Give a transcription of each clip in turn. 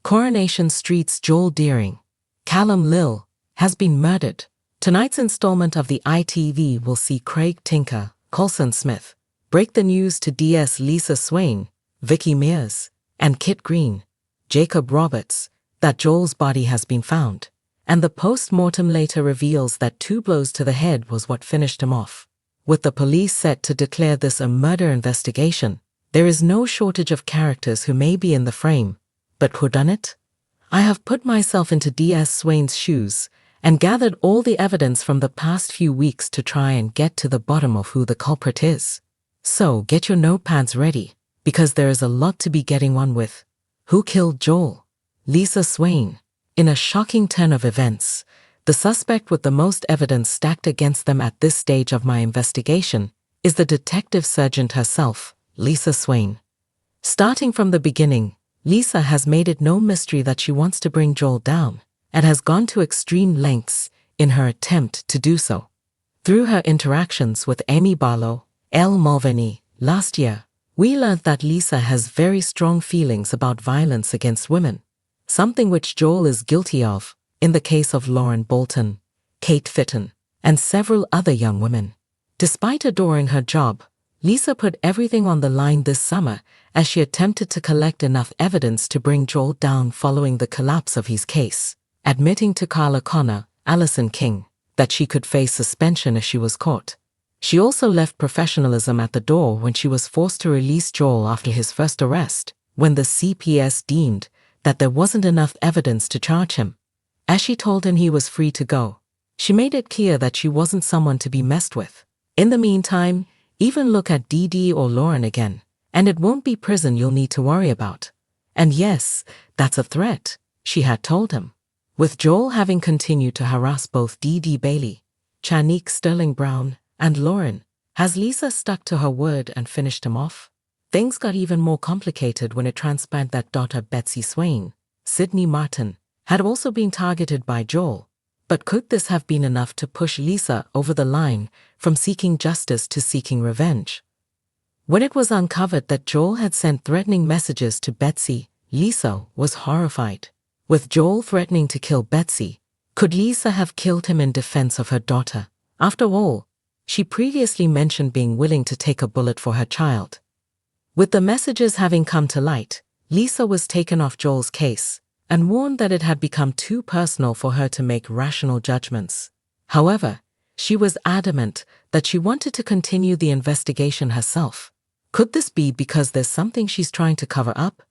Coronation Street's Joel Deering, Callum Lill, has been murdered. Tonight's installment of the ITV will see Craig Tinker, Colson Smith, break the news to DS Lisa Swain, Vicky Mears, and Kit Green, Jacob Roberts, that Joel's body has been found, and the post-mortem later reveals that 2 blows to the head was what finished him off. With the police set to declare this a murder investigation, there is no shortage of characters who may be in the frame. But who done it? I have put myself into DS Swain's shoes and gathered all the evidence from the past few weeks to try and get to the bottom of who the culprit is. So get your notepads ready, because there is a lot to be getting on with. Who killed Joel? Lisa Swain. In a shocking turn of events, the suspect with the most evidence stacked against them at this stage of my investigation is the detective sergeant herself, Lisa Swain. Starting from the beginning, Lisa has made it no mystery that she wants to bring Joel down, and has gone to extreme lengths in her attempt to do so. Through her interactions with Amy Barlow, Elle Mulvaney, last year, we learned that Lisa has very strong feelings about violence against women, something which Joel is guilty of in the case of Lauren Bolton, Kate Fitton, and several other young women. Despite adoring her job, Lisa put everything on the line this summer as she attempted to collect enough evidence to bring Joel down following the collapse of his case, admitting to Carla Connor, Alison King, that she could face suspension if she was caught. She also left professionalism at the door when she was forced to release Joel after his first arrest, when the CPS deemed that there wasn't enough evidence to charge him. As she told him he was free to go, she made it clear that she wasn't someone to be messed with. In the meantime, even look at Dee Dee or Lauren again, and it won't be prison you'll need to worry about. And yes, that's a threat, she had told him. With Joel having continued to harass both Dee Dee Bailey, Chanique Sterling Brown, and Lauren, has Lisa stuck to her word and finished him off? Things got even more complicated when it transpired that daughter Betsy Swain, Sidney Martin, had also been targeted by Joel. But could this have been enough to push Lisa over the line from seeking justice to seeking revenge? When it was uncovered that Joel had sent threatening messages to Betsy, Lisa was horrified. With Joel threatening to kill Betsy, could Lisa have killed him in defense of her daughter? After all, she previously mentioned being willing to take a bullet for her child. With the messages having come to light, Lisa was taken off Joel's case and warned that it had become too personal for her to make rational judgments. However, she was adamant that she wanted to continue the investigation herself. Could this be because there's something she's trying to cover up?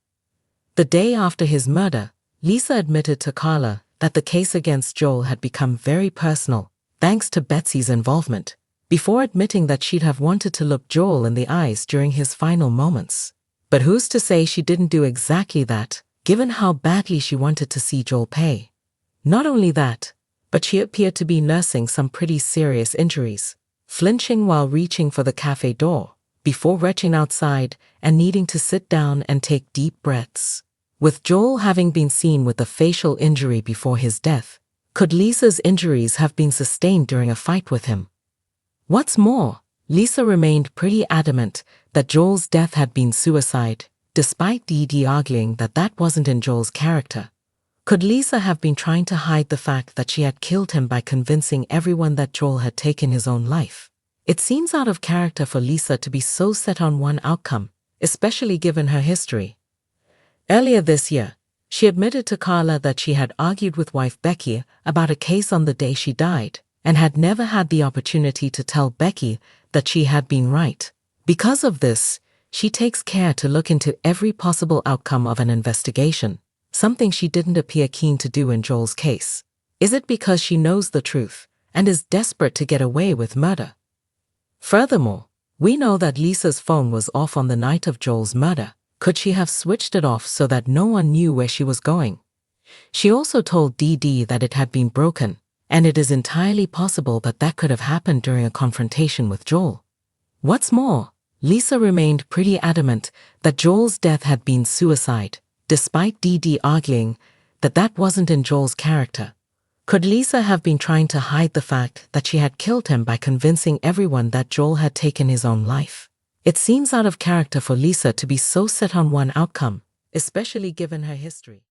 The day after his murder, Lisa admitted to Carla that the case against Joel had become very personal, thanks to Betsy's involvement, before admitting that she'd have wanted to look Joel in the eyes during his final moments. But who's to say she didn't do exactly that, given how badly she wanted to see Joel pay? Not only that, but she appeared to be nursing some pretty serious injuries, flinching while reaching for the cafe door, before retching outside and needing to sit down and take deep breaths. With Joel having been seen with a facial injury before his death, could Lisa's injuries have been sustained during a fight with him? What's more, Lisa remained pretty adamant that Joel's death had been suicide, despite Dee Dee arguing that that wasn't in Joel's character. Could Lisa have been trying to hide the fact that she had killed him by convincing everyone that Joel had taken his own life? It seems out of character for Lisa to be so set on one outcome, especially given her history. Earlier this year, she admitted to Carla that she had argued with wife Becky about a case on the day she died, and had never had the opportunity to tell Becky that she had been right. Because of this, she takes care to look into every possible outcome of an investigation, something she didn't appear keen to do in Joel's case. Is it because she knows the truth and is desperate to get away with murder? Furthermore, we know that Lisa's phone was off on the night of Joel's murder. Could she have switched it off so that no one knew where she was going? She also told Dee Dee that it had been broken, and it is entirely possible that that could have happened during a confrontation with Joel. What's more, Lisa remained pretty adamant that Joel's death had been suicide, despite Dee Dee arguing that that wasn't in Joel's character. Could Lisa have been trying to hide the fact that she had killed him by convincing everyone that Joel had taken his own life? It seems out of character for Lisa to be so set on one outcome, especially given her history.